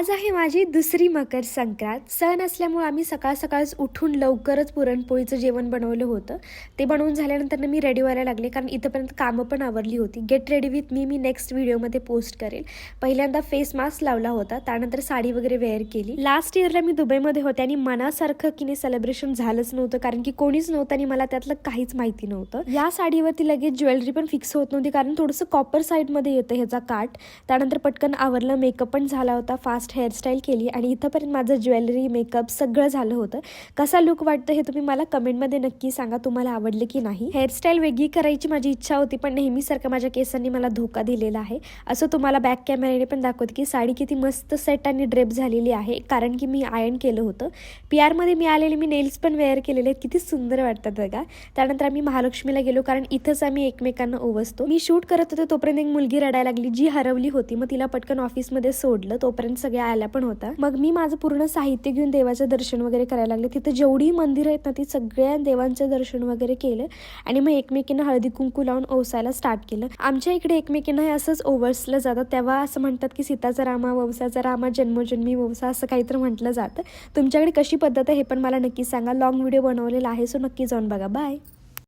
आज आहे माझी दुसरी मकर संक्रांत। सण असल्यामुळे आम्ही सकाळ सकाळच उठून लवकरच पुरणपोळीचं जेवण बनवलं होतं। ते बनवून झाल्यानंतर मी रेडी व्हायला लागले, कारण इथपर्यंत कामं पण आवरली होती। Get ready with me next व्हिडिओमध्ये पोस्ट करेल। पहिल्यांदा फेस मास्क लावला होता, त्यानंतर साडी वगैरे वेअर केली। लास्ट इयरला मी दुबईमध्ये होते आणि मनासारखं की नाही सेलिब्रेशन झालंच नव्हतं, कारण की कोणीच नव्हतं आणि मला त्यातलं काहीच माहिती नव्हतं। या साडीवरती लगेच ज्वेलरी पण फिक्स होत नव्हती, कारण थोडंसं कॉपर साईडमध्ये येतं ह्याचा काठ। त्यानंतर पटकन आवरलं, मेकअप पण झाला होता, फास्ट हेअरस्टाईल केली आणि इथंपर्यंत माझं ज्वेलरी मेकअप सगळं झालं होतं। कसा लुक वाटतं हे तुम्ही मला कमेंटमध्ये नक्की सांगा, तुम्हाला आवडलं की नाही। हेअरस्टाईल वेगळी करायची माझी इच्छा होती, पण नेहमीसारखं माझ्या केसांनी मला धोका दिलेला आहे। असं तुम्हाला बॅक कॅमेऱ्याने पण दाखवते की साडी किती मस्त सेट आणि ड्रेप झालेली आहे, कारण की मी आयर्न केलं होतं। PR मध्ये मी आलेले, मी नेल्स पण वेअर केलेले आहेत, किती सुंदर वाटतात बघा। त्यानंतर आम्ही महालक्ष्मीला गेलो, कारण इथंच आम्ही एकमेकांना ओवसतो। मी शूट करत होते तोपर्यंत एक मुलगी रडायला लागली, जी हरवली होती। मग तिला पटकन ऑफिसमध्ये सोडलं, तोपर्यंत सगळ्या आल्या पण होता। मग मी माझं पूर्ण साहित्य घेऊन देवाचं दर्शन वगैरे करायला लागले। तिथे जेवढी मंदिरं आहेत ना, ती सगळ्या देवांचं दर्शन वगैरे केलं आणि मग एकमेकींना हळदी कुंकू लावून ओसायला स्टार्ट केलं। आमच्या इकडे एकमेकींना हे असंच ओवसलं जातं, तेव्हा असं म्हणतात की सीताचा रामा वंसाचा रामा जन्मोजन्मी वंसा, असं काहीतरी म्हटलं जातं। तुमच्याकडे कशी पद्धत आहे हे पण मला नक्की सांगा। लॉंग व्हिडिओ बनवलेला आहे, सो नक्की जाऊन बघा। बाय।